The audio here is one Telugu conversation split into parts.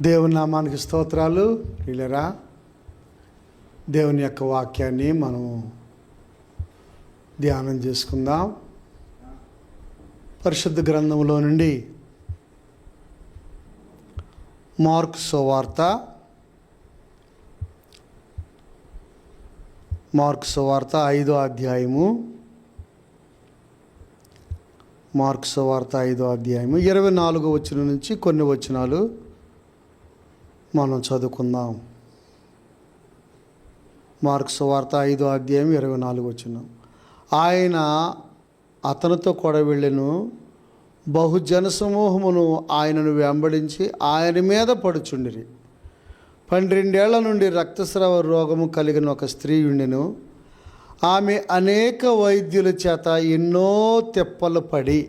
దేవుని నామానికి స్తోత్రాలు. ప్రియులరా, దేవుని యొక్క వాక్యాన్ని మనము ధ్యానం చేసుకుందాం. పరిశుద్ధ గ్రంథంలో నుండి మార్కు సువార్త 5వ అధ్యాయము. మార్కు సువార్త 5వ అధ్యాయము 24వ వచనం నుంచి కొన్ని వచనాలు మనం చదువుకుందాం. మార్కు సువార్త 5వ అధ్యాయం 24వ వచనం. ఆయన అతనితో కూడా వెళ్ళెను. బహుజన సమూహమును ఆయనను వెంబడించి ఆయన మీద పడుచుండిరి. 12 ఏళ్ల నుండి రక్తస్రావ రోగము కలిగిన ఒక స్త్రీ ఉండెను. ఆమె అనేక వైద్యుల చేత ఎన్నో తెప్పలు పడి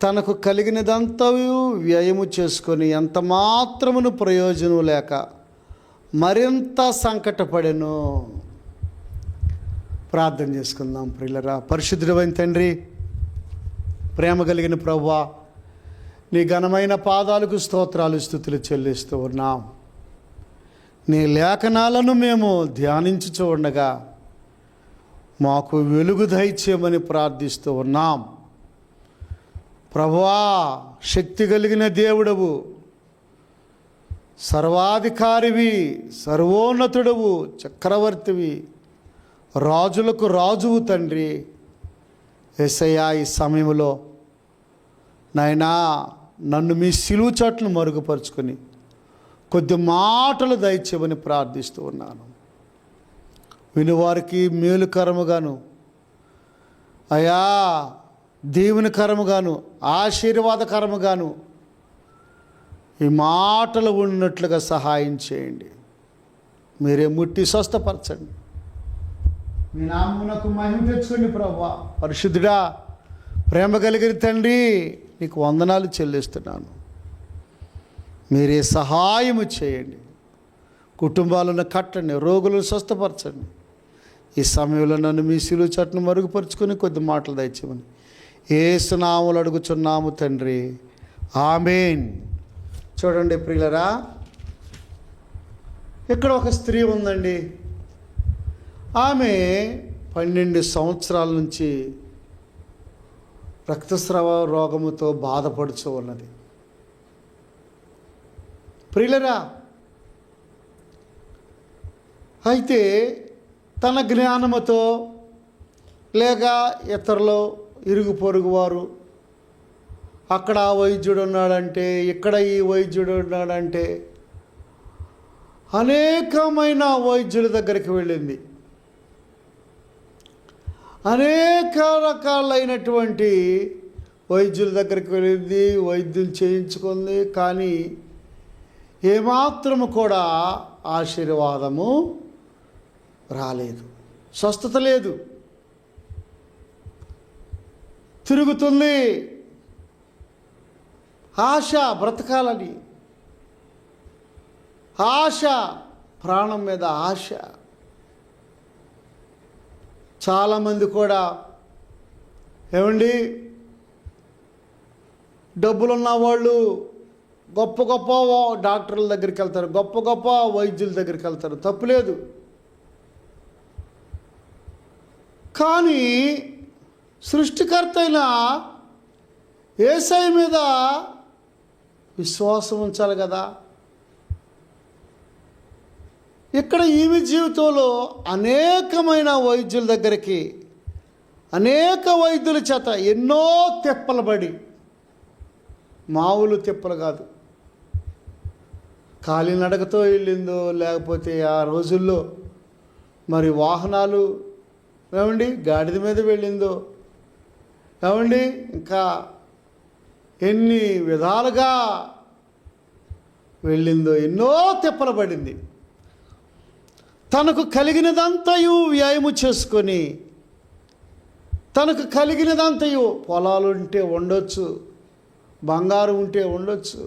తనకు కలిగినదంతయు వ్యయము చేసుకొని ఎంత మాత్రమును ప్రయోజనం లేక మరింత సంకటపడెను. ప్రార్థన చేసుకుందాం. ప్రియులరా, పరిశుద్ధుడైన తండ్రి, ప్రేమ కలిగిన ప్రభువా, నీ ఘనమైన పాదాలకు స్తోత్రాలు స్తుతులు చెల్లిస్తూ ఉన్నాం. నీ లేఖనాలను మేము ధ్యానించుచూ ఉండగా మాకు వెలుగు దయచేయమని ప్రార్థిస్తూ ఉన్నాం. ప్రభువా, శక్తి కలిగిన దేవుడవు, సర్వాధికారివి, సర్వోన్నతుడవు, చక్రవర్తివి, రాజులకు రాజువు తండ్రి. యేసయ్యా, ఈ సమయంలో నాయనా నన్ను మీ సిలువ చాటును మరుగుపరుచుకొని కొద్ది మాటలు దయచేయమని ప్రార్థిస్తూ ఉన్నాను. వినువారికి మేలుకరముగాను, అయా దీవెనకరముగాను, ఆశీర్వాదకరముగాను ఈ మాటలు ఉన్నట్లుగా సహాయం చేయండి. మీరే ముట్టి స్వస్థపరచండి. మీ నామమునకు మహిమ తెచ్చుకోండి ప్రభువా. పరిశుద్ధుడా, ప్రేమ కలిగిన తండ్రి, నీకు వందనాలు చెల్లిస్తున్నాను. మీరే సహాయము చేయండి. కుటుంబాలను కట్టండి, రోగులను స్వస్థపరచండి. ఈ సమయంలో నన్ను మీ సిలువ చాటును మరుగుపరుచుకొని కొద్ది మాటలు దయచేయమని యేసు నామములో అడుగుచున్నాము తండ్రి, ఆమేన్. చూడండి ప్రియులరా, ఇక్కడ ఒక స్త్రీ ఉందండి. ఆమె 12 సంవత్సరాల నుంచి రక్తస్రావ రోగముతో బాధపడుచు ఉన్నది. ప్రియులరా, అయితే తన జ్ఞానముతో లేక ఇతరులు ఇరుగు పొరుగు వారు అక్కడ ఆ వైద్యుడు ఉన్నాడంటే, ఇక్కడ ఈ వైద్యుడు ఉన్నాడంటే అనేకమైన వైద్యుల దగ్గరికి వెళ్ళింది. అనేక రకాలైనటువంటి వైద్యుల దగ్గరికి వెళ్ళింది, వైద్యం చేయించుకుంది. కానీ ఏమాత్రము కూడా ఆశీర్వాదము రాలేదు, స్వస్థత లేదు. తిరుగుతుంది, ఆశ బ్రతకాలని, ఆశ, ప్రాణం మీద ఆశ. చాలామంది కూడా ఏమండి, డబ్బులున్న వాళ్ళు గొప్ప గొప్ప డాక్టర్ల దగ్గరికి వెళ్తారు, గొప్ప గొప్ప వైద్యుల దగ్గరికి వెళ్తారు, తప్పులేదు. కానీ సృష్టికర్త అయిన యేసయ్య మీద విశ్వాసం ఉంచాలి కదా. ఇక్కడ ఈమె జీవితంలో అనేకమైన వైద్యుల దగ్గరికి, అనేక వైద్యుల చేత ఎన్నో తెప్పలు పడి, మామూలు తెప్పలు కాదు, కాలినడకతో వెళ్ళిందో లేకపోతే ఆ రోజుల్లో మరి వాహనాలు ఏమండి గాడిద మీద వెళ్ళిందో ఏమండి, ఇంకా ఎన్ని విధాలుగా వెళ్ళిందో, ఎన్నో తెప్పలు పడింది. తనకు కలిగినదంతయు వ్యయము చేసుకొని, తనకు కలిగినదంతయు, పొలాలు ఉంటే ఉండొచ్చు, బంగారం ఉంటే ఉండొచ్చు,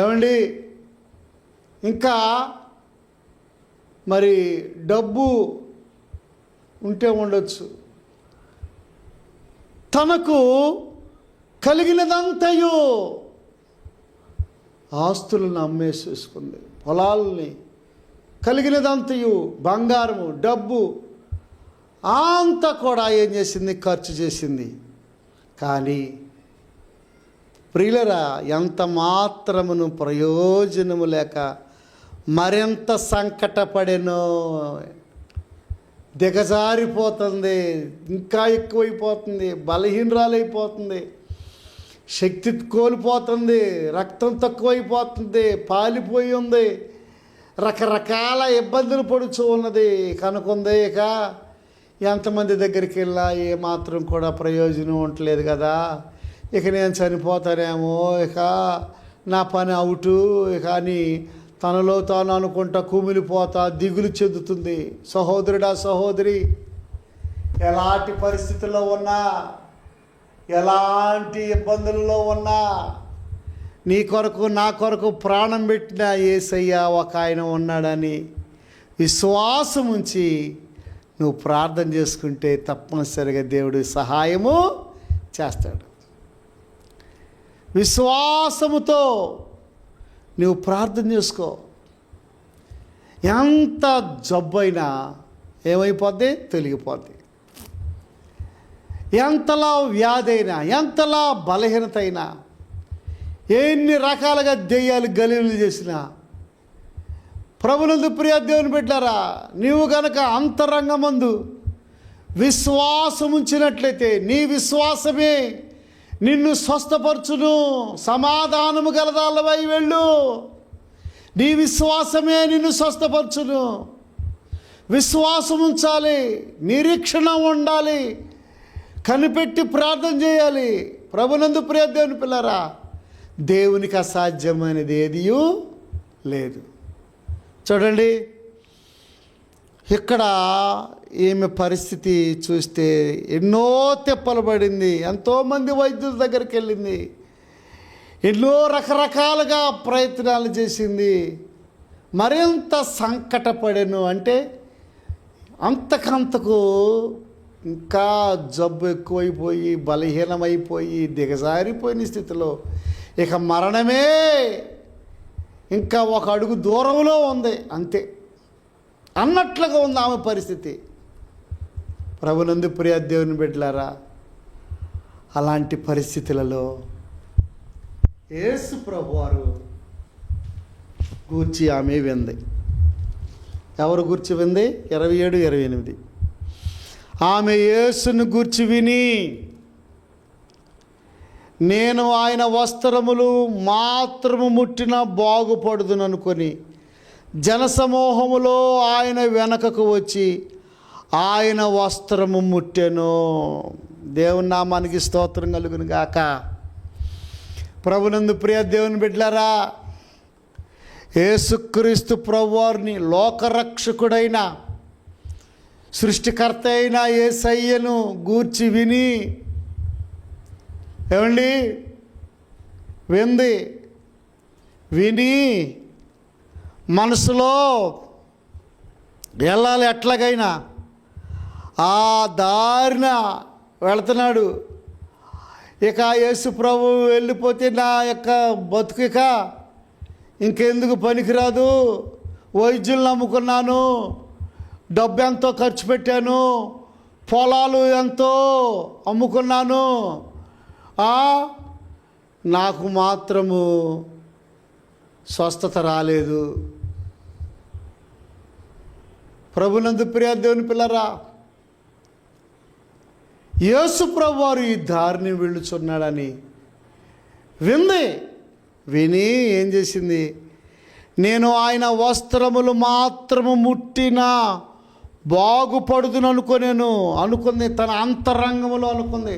ఏమండి ఇంకా మరి డబ్బు ఉంటే ఉండొచ్చు, తనకు కలిగినదంతయు ఆస్తులను అమ్మేసేసుకుంది, పొలాలని, కలిగినదంతయు, బంగారము, డబ్బు అంతా కూడా ఏం చేసింది? ఖర్చు చేసింది. కానీ ప్రియులరా, ఎంత మాత్రమును ప్రయోజనము లేక మరింత సంకటపడెనో, దిగజారిపోతుంది, ఇంకా ఎక్కువైపోతుంది, బలహీనరాలైపోతుంది, శక్తి కోల్పోతుంది, రక్తం తక్కువైపోతుంది, పాలిపోయి ఉంది, రకరకాల ఇబ్బందులు పడుచు ఉన్నది. కనుకుంది ఇక ఎంతమంది దగ్గరికి వెళ్ళా ఏమాత్రం కూడా ప్రయోజనం ఉండలేదు కదా, ఇక నేను చనిపోతానేమో, ఇక నా పని అవుటు, ఇక అని తనలో తాను అనుకుంటా కుమిలిపోతా దిగులు చెందుతుంది. సహోదరుడా, సహోదరి, ఎలాంటి పరిస్థితుల్లో ఉన్నా, ఎలాంటి ఇబ్బందులలో ఉన్నా, నీ కొరకు నా కొరకు ప్రాణం పెట్టిన యేసయ్య ఒక ఆయన ఉన్నాడని విశ్వాసం ఉంచి నువ్వు ప్రార్థన చేసుకుంటే తప్పనిసరిగా దేవుడు సహాయము చేస్తాడు. విశ్వాసముతో నువ్వు ప్రార్థన చేసుకో. ఎంత జబ్బైనా ఏమైపోద్ది? తొలగిపోద్ది. ఎంతలా వ్యాధి అయినా, ఎంతలా బలహీనత అయినా, ఎన్ని రకాలుగా దెయ్యాలు గలీలు చేసినా, ప్రభునందు ప్రియ దేవుని బిడ్డలారా, నీవు గనక అంతరంగమందు విశ్వాసం ఉంచినట్లయితే నీ విశ్వాసమే నిన్ను స్వస్థపరచును. సమాధానము గలదాలవై వెళ్ళు. నీ విశ్వాసమే నిన్ను స్వస్థపరచును. విశ్వాసం ఉంచాలి, నిరీక్షణ ఉండాలి, కనిపెట్టి ప్రార్థన చేయాలి. ప్రభునందు ప్రియ దేవుని పిల్లరా, దేవునికి అసాధ్యమైనది ఏదియూ లేదు. చూడండి, ఇక్కడ ఈమె పరిస్థితి చూస్తే ఎన్నో తిప్పలు పడింది, ఎంతోమంది వైద్యుల దగ్గరికి వెళ్ళింది, ఎన్నో రకరకాలుగా ప్రయత్నాలు చేసింది, మరింత సంకటపడెను. అంటే అంతకంతకు ఇంకా జబ్బు ఎక్కువైపోయి, బలహీనమైపోయి, దిగజారిపోయిన స్థితిలో ఇక మరణమే ఇంకా ఒక అడుగు దూరంలో ఉంది, అంతే అన్నట్లుగా ఉంది ఆమె పరిస్థితి. ప్రభునందు ప్రియ దేవుని బిడ్డలారా, అలాంటి పరిస్థితులలో యేసు ప్రభువారు గూర్చి ఆమె వింది. ఎవరు గూర్చి వింది? 27, 28. ఆమె యేసును గూర్చి విని, నేను ఆయన వస్త్రములు మాత్రము ముట్టినా బాగుపడుదుననుకొని జనసమూహములో ఆయన వెనకకు వచ్చి ఆయన వస్త్రము ముట్టెను. దేవుని నామానికి స్తోత్రం కలుగును గాక. ప్రభునందు ప్రియ దేవుని బిడ్డలారా, యేసుక్రీస్తు ప్రభువారిని లోకరక్షకుడైన సృష్టికర్త అయిన యేసయ్యను గూర్చి విని, ఏమండి, విని మనసులో వెళ్ళాలి, ఎట్లాగైనా ఆ దారిన వెళుతున్నాడు. ఇక యేసు ప్రభు వెళ్ళిపోతే నా యొక్క బతుకిక ఇంకెందుకు పనికిరాదు, వైద్యులు నమ్ముకున్నాను, డబ్బు ఎంతో ఖర్చు పెట్టాను, పొలాలు ఎంతో అమ్ముకున్నాను, నాకు మాత్రము స్వస్థత రాలేదు. ప్రభునందు ప్రియ దేవుని పిల్లరా, యేసు ప్రభు వారు ఈ దారిని వెళ్ళుచున్నాడని విని ఏం చేసింది? నేను ఆయన వస్త్రములు మాత్రము ముట్టినా బాగుపడుదును అనుకుంది. తన అంతరంగములో అనుకుంది,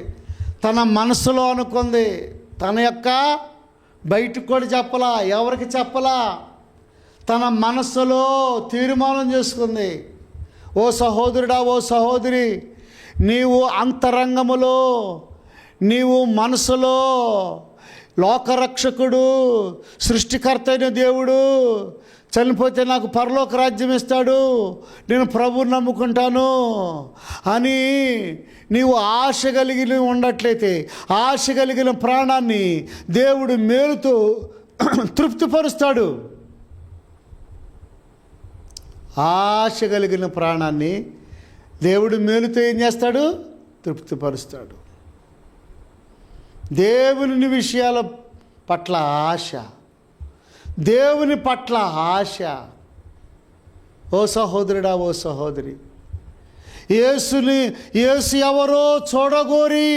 తన మనసులో అనుకుంది. తన యొక్క బయటకు కూడా చెప్పలా, ఎవరికి చెప్పలా, తన మనసులో తీర్మానం చేసుకుంది. ఓ సహోదరుడా, ఓ సహోదరి, నీవు అంతరంగములో, నీవు మనసులో లోకరక్షకుడు, సృష్టికర్త అయిన దేవుడు చనిపోతే నాకు పరలోక రాజ్యం ఇస్తాడు, నేను ప్రభువుని నమ్ముకుంటాను అని నీవు ఆశ కలిగి ఉండట్లయితే, ఆశ కలిగిన ప్రాణాన్ని దేవుడు మేలుతో తృప్తిపరుస్తాడు. ఆశ కలిగిన ప్రాణాన్ని దేవుడు మేలుతో ఏం చేస్తాడు? తృప్తిపరుస్తాడు. దేవుని విషయాల పట్ల ఆశ, దేవుని పట్ల ఆశ. ఓ సహోదరుడా, ఓ సహోదరి, యేసు ఎవరో చూడగోరి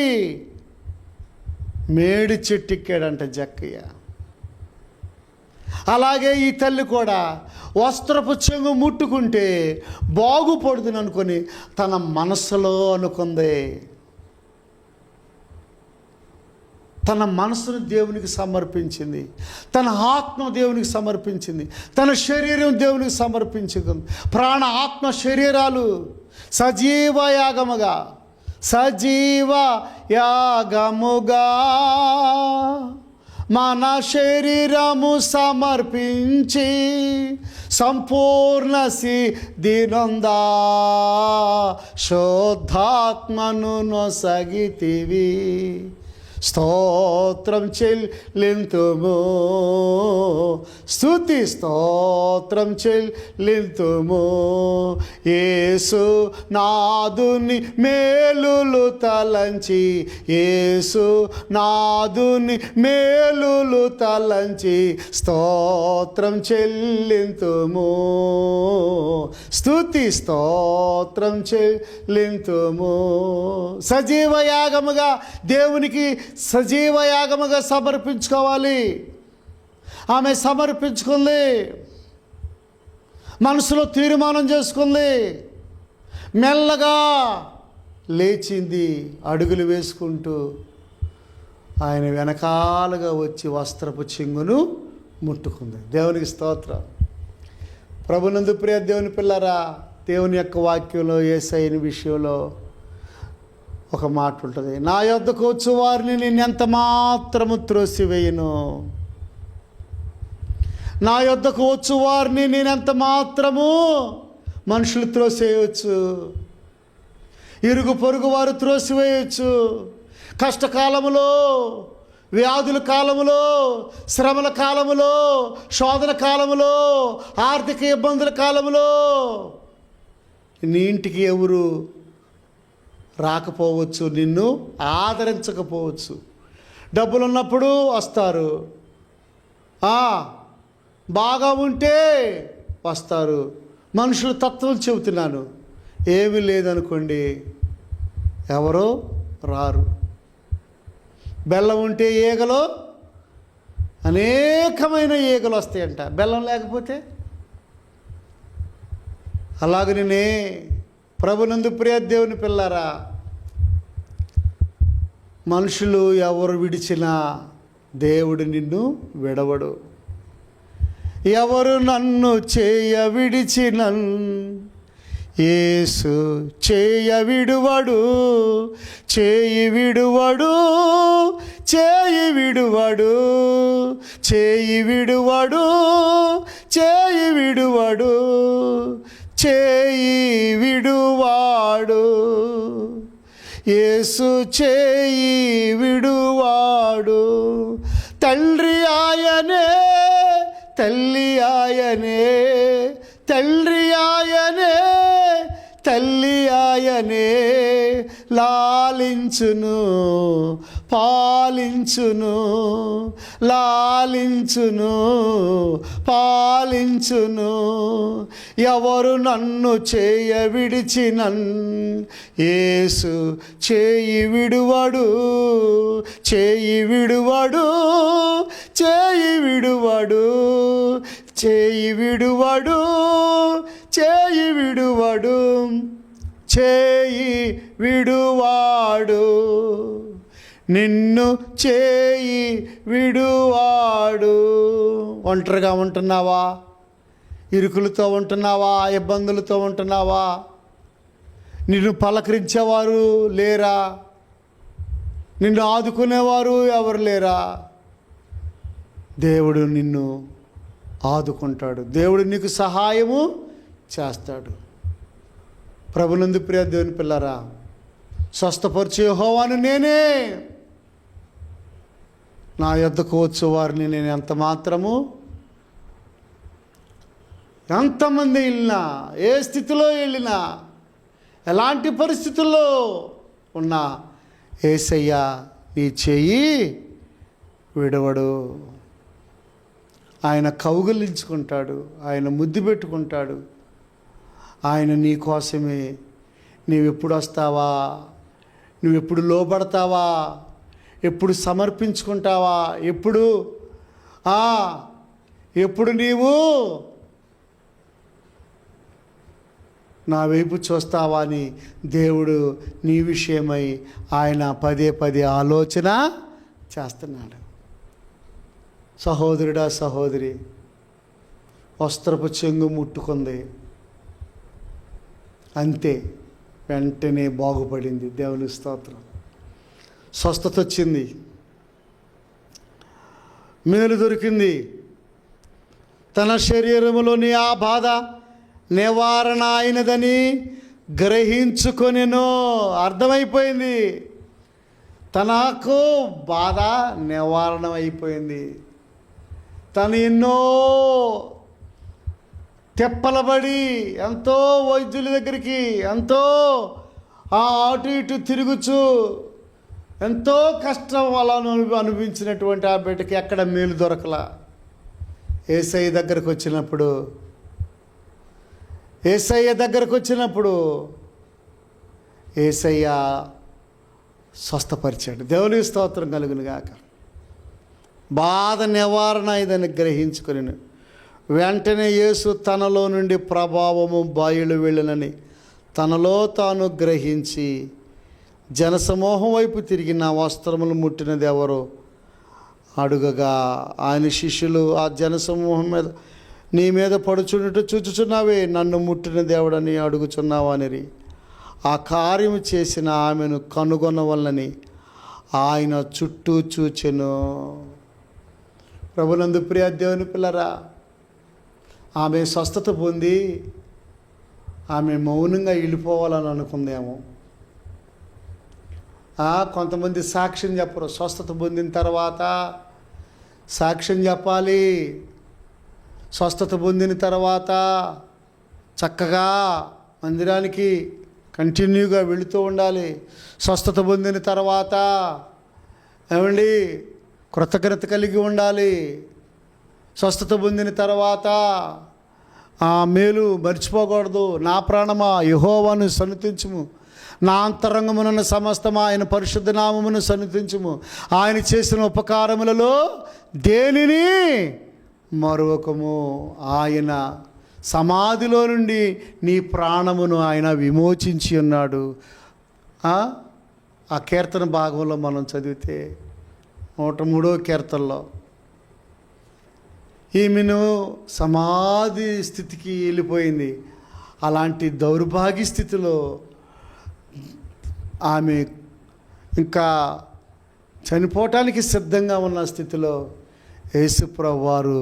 మేడి చెట్టెక్కాడంట జక్కయ్య. అలాగే ఈ తల్లి కూడా వస్త్రపు చెంగు ముట్టుకుంటే బాగుపడుతుంది అనుకొని తన మనసులో అనుకుంది. తన మనసును దేవునికి సమర్పించింది, తన ఆత్మ దేవునికి సమర్పించింది, తన శరీరం దేవునికి సమర్పించుకుంది. ప్రాణ ఆత్మ శరీరాలు సజీవ యాగముగా మన శరీరము సమర్పించి సంపూర్ణ సిద్ధినొందా శుద్ధాత్మను నొసగితివి. స్తోత్రం చెల్లింతుము, స్తుతి స్తోత్రం చెల్లింతుము. యేసు నాదుని మేలులు తలంచి, యేసు నాదుని మేలులు తలంచి స్తోత్రం చెల్లింతుము, స్తుతి స్తోత్రం చెల్లింతుము. సజీవ యాగముగా దేవునికి సజీవ యాగముగా సమర్పించుకోవాలి. ఆమె సమర్పించుకుంది, మనసులో తీర్మానం చేసుకుంది, మెల్లగా లేచింది, అడుగులు వేసుకుంటూ ఆయన వెనకాలుగా వచ్చి వస్త్రపు చెంగును ముట్టుకుంది. దేవునికి స్తోత్రం. ప్రభునందు ప్రియ దేవుని పిల్లరా, దేవుని యొక్క వాక్యంలో యేసయ్య విషయంలో ఒక మాట ఉంటుంది, నా యొద్దకు వచ్చు వారిని నేను ఎంత మాత్రము త్రోసివేయను. నా యొద్దకు వచ్చు వారిని నేను ఎంత మాత్రము, మనుషులు త్రోసేయవచ్చు, ఇరుగు పొరుగు వారు త్రోసివేయచ్చు. కష్టకాలములో, వ్యాధుల కాలములో, శ్రమల కాలములో, శోధన కాలములో, ఆర్థిక ఇబ్బందుల కాలములో నీ ఇంటికి ఎవరు రాకపోవచ్చు, నిన్ను ఆదరించకపోవచ్చు. డబ్బులు ఉన్నప్పుడు వస్తారు, బాగా ఉంటే వస్తారు. మనుషుల తత్వం చెబుతున్నాను. ఏమీ లేదనుకోండి, ఎవరో రారు. బెల్లం ఉంటే ఈగలు, అనేకమైన ఈగలు వస్తాయంట. బెల్లం లేకపోతే అలాగనే ప్రభునందు ప్రియ దేవుని పిల్లారా, మనుషులు ఎవరు విడిచినా దేవుడు నిన్ను విడవడు. ఎవరు నన్ను చేయ విడిచినన్ యేసు చేయ విడువడు, చేయి విడువడు, చేయి విడువడు, చేయి విడువడు, చేయి విడువడు, చేయి విడువాడు. యేసు చేయి విడువాడు. తండ్రి ఆయనే, తల్లి ఆయనే, తండ్రి ఆయనే, తల్లి ఆయనే, లాలించును పాలించును, లాలించును పాలించును. ఎవరు నన్ను చేయ విడిచినన్ యేసు చేయి విడువడు, చేయి విడువడు, చేయి విడువడు, చేయి విడువడు, చేయి విడువడు, చేయి విడువాడు. నిన్ను చేయి విడువాడు. ఒంటరిగా ఉంటున్నావా? ఇరుకులతో ఉంటున్నావా? ఇబ్బందులతో ఉంటున్నావా? నిన్ను పలకరించేవారు లేరా? నిన్ను ఆదుకునేవారు ఎవరు లేరా? దేవుడు నిన్ను ఆదుకుంటాడు. దేవుడు నీకు సహాయము చేస్తాడు. ప్రభునందు ప్రియ దేవుని పిల్లరా, స్వస్థపరిచే యెహోవాను నేనే, నా యొద్దకు వచ్చు వారిని నేను ఎంత మాత్రము, ఎంతమంది వెళ్ళినా, ఏ స్థితిలో వెళ్ళినా, ఎలాంటి పరిస్థితుల్లో ఉన్నా యేసయ్య నీ చెయ్యి విడవడు. ఆయన కౌగిలించుకుంటాడు, ఆయన ముద్దు పెట్టుకుంటాడు. ఆయన నీ కోసమే, నీవెప్పుడు వస్తావా, నువ్వెప్పుడు లోబడతావా, ఎప్పుడు సమర్పించుకుంటావా, ఎప్పుడు నీవు నా వైపు చూస్తావా అని దేవుడు నీ విషయమై ఆయన పదే పదే ఆలోచన చేస్తున్నాడు. సహోదరుడా, సహోదరి, వస్త్రపు చెంగు ముట్టుకుంది, అంతే, వెంటనే బాగుపడింది. దేవుని స్తోత్రం. స్వస్థత వచ్చింది, మేలు దొరికింది. తన శరీరములోని ఆ బాధ నివారణ అయినదని గ్రహించుకొనెను. అర్థమైపోయింది, తనకు బాధ నివారణ అయిపోయింది. తను ఎన్నో తెప్పలబడి ఎంతో వైద్యుల దగ్గరికి ఎంతో అటు ఇటు తిరుగుచు ఎంతో కష్టం అలా అనుభవించినటువంటి ఆ బిడ్డకి ఎక్కడ మేలు దొరకలా. యేసయ్య దగ్గరకు వచ్చినప్పుడు యేసయ్య స్వస్థపరిచాడు. దేవుని స్తోత్రం కలుగును గాక. బాధ నివారణ ఇదని గ్రహించుకొని వెంటనే యేసు తనలో నుండి ప్రభావము బయలు వెళ్ళనని తనలో తాను గ్రహించి జనసమూహం వైపు తిరిగి నా వస్త్రములు ముట్టినది ఎవరో అడుగగా ఆయన శిష్యులు ఆ జనసమూహం మీద నీ మీద పడుచున్నట్టు చూచుచున్నావే, నన్ను ముట్టిన దేవుడని అడుగుచున్నావా అని ఆ కార్యము చేసిన ఆమెను కనుగొనవల్లని ఆయన చుట్టూ చూచెను. ప్రభునందు ప్రియ దేవుని పిల్లరా, ఆమె స్వస్థత పొంది ఆమె మౌనంగా వెళ్ళిపోవాలని అనుకుందేమో. కొంతమంది సాక్ష్యం చెప్పరు, స్వస్థత పొందిన తర్వాత సాక్ష్యం చెప్పాలి. స్వస్థత పొందిన తర్వాత చక్కగా మందిరానికి కంటిన్యూగా వెళుతూ ఉండాలి. స్వస్థత పొందిన తర్వాత ఏమండి కృతజ్ఞత కలిగి ఉండాలి. స్వస్థత పొందిన తర్వాత ఆ మేలు మర్చిపోకూడదు. నా ప్రాణమా యెహోవాను సన్నుతించుము, నా అంతరంగమునున్న సమస్తమా ఆయన పరిశుద్ధ నామమును సన్నుతించుము, ఆయన చేసిన ఉపకారములలో దేనిని మరొకము. ఆయన సమాధిలో నుండి నీ ప్రాణమును ఆయన విమోచించి ఉన్నాడు. ఆ కీర్తన భాగంలో మనం చదివితే 103వ కీర్తనలో ఈమెను సమాధి స్థితికి వెళ్ళిపోయింది. అలాంటి దౌర్భాగ్య స్థితిలో ఆమె ఇంకా చనిపోవటానికి సిద్ధంగా ఉన్న స్థితిలో యేసుప్రభువు వారు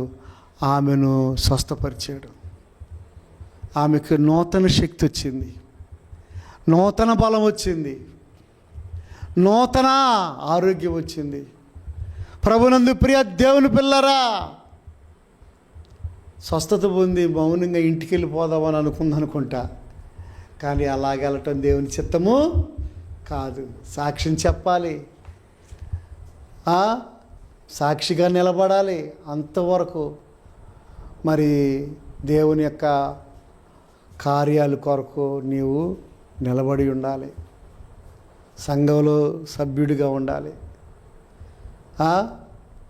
ఆమెను స్వస్థపరిచాడు. ఆమెకు నూతన శక్తి వచ్చింది, నూతన బలం వచ్చింది, నూతన ఆరోగ్యం వచ్చింది. ప్రభునందు ప్రియ దేవుని పిల్లరా, స్వస్థత పొంది మౌనంగా ఇంటికి వెళ్ళిపోదామని అనుకుంటా, కానీ అలాగెళ్ళటం దేవుని చిత్తము కాదు. సాక్ష్యం చెప్పాలి, సాక్షిగా నిలబడాలి. అంతవరకు మరి దేవుని యొక్క కార్యాల కొరకు నీవు నిలబడి ఉండాలి, సంఘంలో సభ్యుడిగా ఉండాలి,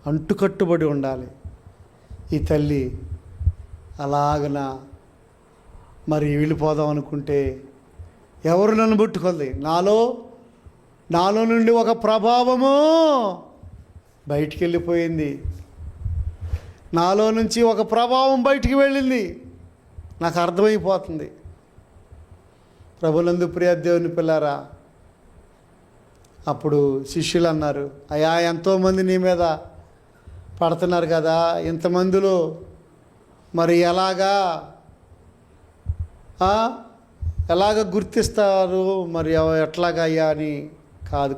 అంటుకట్టుబడి ఉండాలి. ఈ తల్లి అలాగన మరి వెళ్ళిపోదాం అనుకుంటే ఎవరు నన్ను పుట్టుకుంది, నాలో నుండి ఒక ప్రభావము బయటికి వెళ్ళిపోయింది, నాలో నుంచి ఒక ప్రభావం బయటికి వెళ్ళింది, నాకు అర్థమైపోతుంది. ప్రభునందు ప్రియ దేవుని పిల్లారా, అప్పుడు శిష్యులు అన్నారు, అయ్యా ఎంతోమంది నీ మీద పడుతున్నారు కదా, ఇంతమందిలో మరి ఎలాగ గుర్తిస్తారు, మరి ఎట్లాగా అయ్యా అని.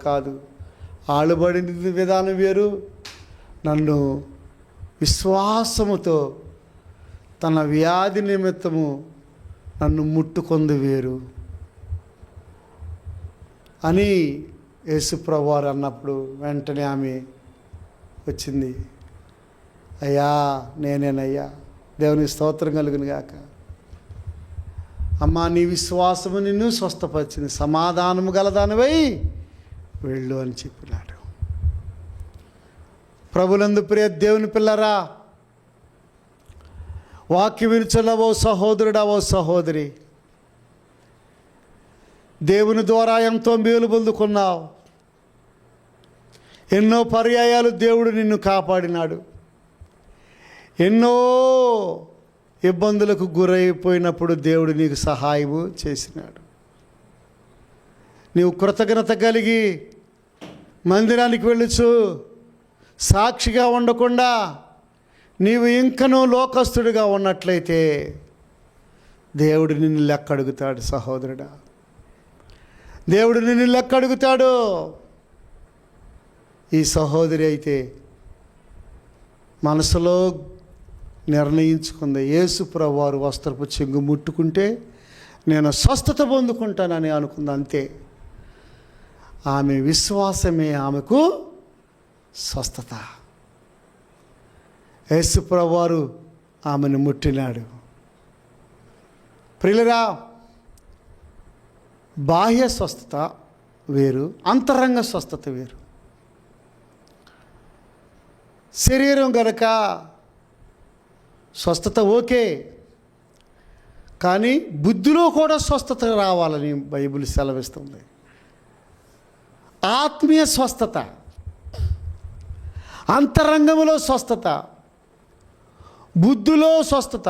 కాదు, ఆళ్ళబడిన విధానం వేరు, నన్ను విశ్వాసముతో తన వ్యాధి నిమిత్తము నన్ను ముట్టుకొంది వేరు అని యేసుప్రభువారు అన్నప్పుడు వెంటనే ఆమె వచ్చింది. అయ్యా నేనేనయ్యా, దేవునికి స్తోత్రం కలుగును గాక. అమ్మా, నీ విశ్వాసము నిన్ను స్వస్థపరిచింది, సమాధానము గలదానివై వెళ్ళు అని చెప్పినాడు. ప్రభునందు ప్రియ దేవుని పిల్లరా, వాక్యం వినుచున్న ఓ సహోదరుడా, ఓ సహోదరి, దేవుని ద్వారా ఎంతో మేలు పొందుకున్నావు. ఎన్నో పర్యాయాలు దేవుడు నిన్ను కాపాడినాడు. ఎన్నో ఇబ్బందులకు గురైపోయినప్పుడు దేవుడు నీకు సహాయము చేసినాడు. నీవు కృతజ్ఞత కలిగి మందిరానికి వెళ్ళుచు సాక్షిగా ఉండకుండా నీవు ఇంకనూ లోకస్తుడిగా ఉన్నట్లయితే దేవుడు నిన్ను లెక్క అడుగుతాడు. సహోదరుడా, దేవుడు నిన్ను లెక్క అడుగుతాడు. ఈ సహోదరి అయితే మనసులో నిర్ణయించుకుంది, యేసు ప్రభువారు వస్త్రపు చెంగు ముట్టుకుంటే నేను స్వస్థత పొందుకుంటానని అనుకుంది. అంతే, ఆమె విశ్వాసమే ఆమెకు స్వస్థత. యేసు ప్రభువారు ఆమెను ముట్టినాడు. ప్రియులరా, బాహ్య స్వస్థత వేరు, అంతరంగ స్వస్థత వేరు. శరీరం గనక స్వస్థత ఓకే, కానీ బుద్ధిలో కూడా స్వస్థత రావాలని బైబిల్ సెలవిస్తుంది. ఆత్మీయ స్వస్థత, అంతరంగంలో స్వస్థత, బుద్ధిలో స్వస్థత.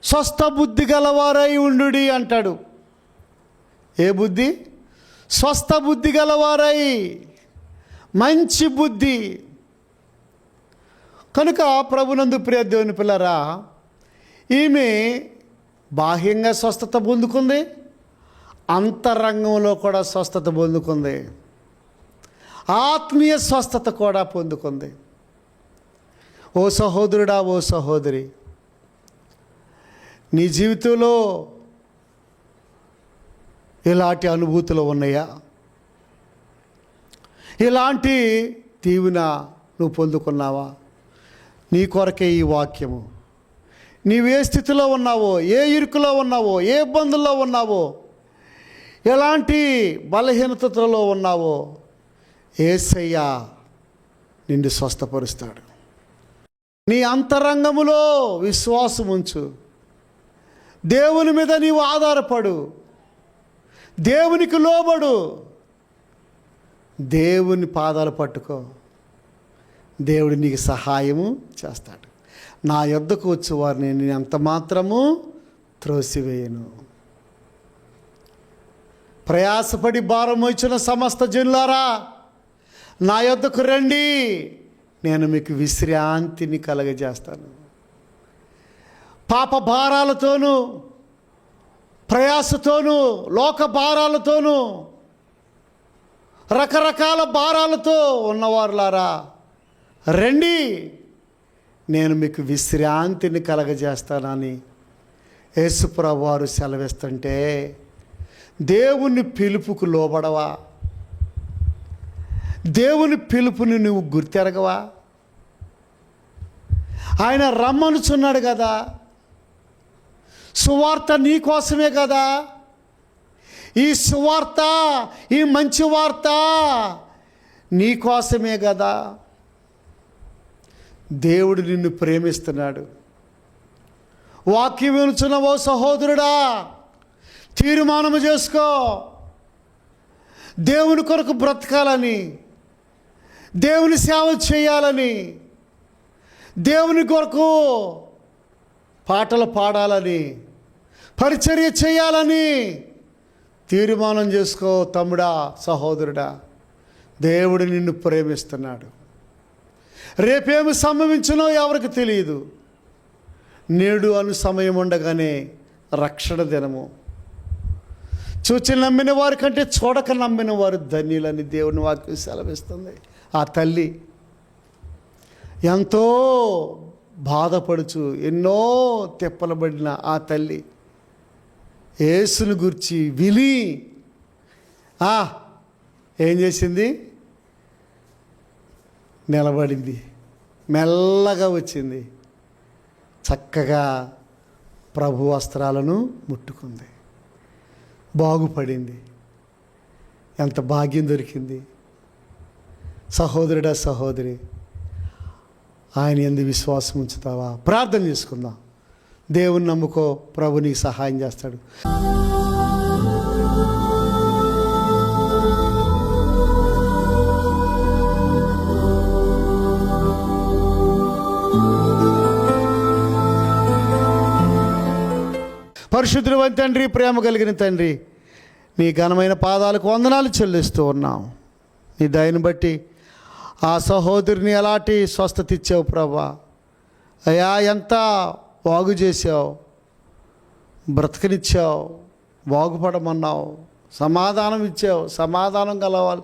స్వస్థ బుద్ధి గలవారై ఉండుడి అంటాడు. ఏ బుద్ధి? స్వస్థ బుద్ధి గలవారై, మంచి బుద్ధి. కనుక ప్రభునందు ప్రియ దేవుని పిల్లరా, ఈమె బాహ్యంగా స్వస్థత పొందుకుంది, అంతరంగంలో కూడా స్వస్థత పొందుకుంది, ఆత్మీయ స్వస్థత కూడా పొందుకుంది. ఓ సహోదరుడా, ఓ సహోదరి, నీ జీవితంలో ఇలాంటి అనుభూతులు ఉన్నాయా? ఇలాంటి దీవెన నువ్వు పొందుకున్నావా? నీ కొరకే ఈ వాక్యము. నీవే స్థితిలో ఉన్నావో, ఏ ఇరుకులో ఉన్నావో, ఏ ఇబ్బందుల్లో ఉన్నావో, ఎలాంటి బలహీనతలో ఉన్నావో, యేసయ్య నిన్ను స్వస్థపరుస్తాడు. నీ అంతరంగములో విశ్వాసం ఉంచు. దేవుని మీద నీవు ఆధారపడు, దేవునికి లోబడు, దేవుని పాదాలు పట్టుకో. దేవుడు నీకు సహాయము చేస్తాడు. నా యొద్దకు వచ్చి వారిని నేను ఎంత మాత్రము త్రోసివేయను. ప్రయాసపడి భారం మోచిన సమస్త జనులారా, నా యొద్దకు రండి, నేను మీకు విశ్రాంతిని కలగజేస్తాను. పాప భారాలతోనూ, ప్రయాసతోనూ, లోక భారాలతోనూ, రకరకాల భారాలతో ఉన్నవారులారా రండి, నేను మీకు విశ్రాంతిని కలగజేస్తానని యేసుప్రభువు వారు సెలవిస్తుంటే, దేవుని పిలుపుకు లోబడవా? దేవుని పిలుపుని నువ్వు గుర్తెరగవా? ఆయన రమ్మనుచున్నాడు కదా, సువార్త నీ కోసమే కదా. ఈ సువార్త, ఈ మంచి వార్త నీ కోసమే కదా. దేవుడు నిన్ను ప్రేమిస్తున్నాడు. వాక్యం వినుచున్న ఓ సహోదరుడా, తీర్మానము చేసుకో. దేవుని కొరకు బ్రతకాలని, దేవుని సేవ చేయాలని, దేవుని కొరకు పాటలు పాడాలని, పరిచర్య చేయాలని తీర్మానం చేసుకో తమ్ముడా, సహోదరుడా. దేవుడు నిన్ను ప్రేమిస్తున్నాడు. రేపేమి సంభవించునో ఎవరికి తెలియదు. నేడు అను సమయం ఉండగానే రక్షణ దినము. చూచి నమ్మిన వారి కంటే చూడక నమ్మిన వారు ధన్యులని దేవుని వాక్యం సెలవిస్తుంది. ఆ తల్లి ఎంతో బాధపడుచు ఎన్నో తిప్పలబడిన ఆ తల్లి యేసుని గురించి విని ఏం చేసింది? నిలబడింది, మెల్లగా వచ్చింది, చక్కగా ప్రభు వస్త్రాలను ముట్టుకుంది, బాగుపడింది. ఎంత భాగ్యం దొరికింది! సహోదరుడా, సహోదరి, ఆయన యందు విశ్వాసం ఉంచుతావా? ప్రార్థన చేసుకుందాం. దేవుని నమ్ముకో, ప్రభు నీకు సహాయం చేస్తాడు. పరిశుద్ధుడైన తండ్రి, ప్రేమ కలిగిన తండ్రి, నీ ఘనమైన పాదాలకు వందనాలు చెల్లిస్తూ ఉన్నాం. నీ దయను బట్టి ఆ సహోదరిని ఎలాంటి స్వస్థత ఇచ్చావు ప్రభా. అయ్యా, ఎంత బాగు చేసావు, బ్రతకనిచ్చావు, బాగుపడమన్నావు, సమాధానం ఇచ్చావు, సమాధానం కలవాలి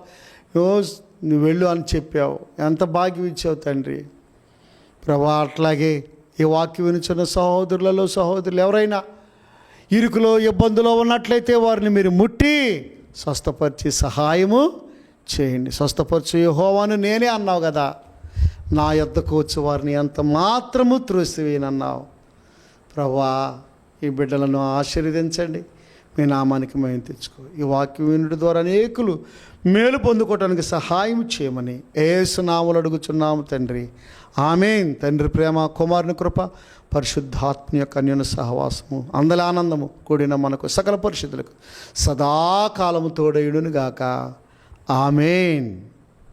నువ్వు వెళ్ళు అని చెప్పావు. ఎంత భాగ్యం ఇచ్చావు తండ్రి ప్రభా. అట్లాగే ఈ వాక్యం వినుచున్న సహోదరులలో సహోదరులు ఎవరైనా ఇరుకులో ఇబ్బందులో ఉన్నట్లయితే వారిని మీరు ముట్టి స్వస్థపరిచి సహాయము చేయండి. స్వస్థపరచు యెహోవాను నేనే అన్నావు కదా. నా యొద్దకు వచ్చి వారిని ఎంత మాత్రము త్రోసివేయనన్నావు ప్రభా. ఈ బిడ్డలను ఆశీర్వదించండి, మీ నామానికి మేము తెచ్చుకో. ఈ వాక్యం వినుడి ద్వారా అనేకులు మేలు పొందుకోవటానికి సహాయం చేయమని యేసు నామములో అడుగుచున్నాము తండ్రి, ఆమేన్. తండ్రి ప్రేమ, కుమారుని కృప, పరిశుద్ధాత్మ యొక్క అన్యోన్య సహవాసము, అందల ఆనందము కూడిన మనకు సకల పరిశుద్ధులకు సదాకాలము తోడయుడును గాక. ఆమేన్.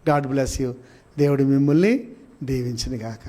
God bless you. దేవుడు మిమ్మల్ని దీవించును గాక.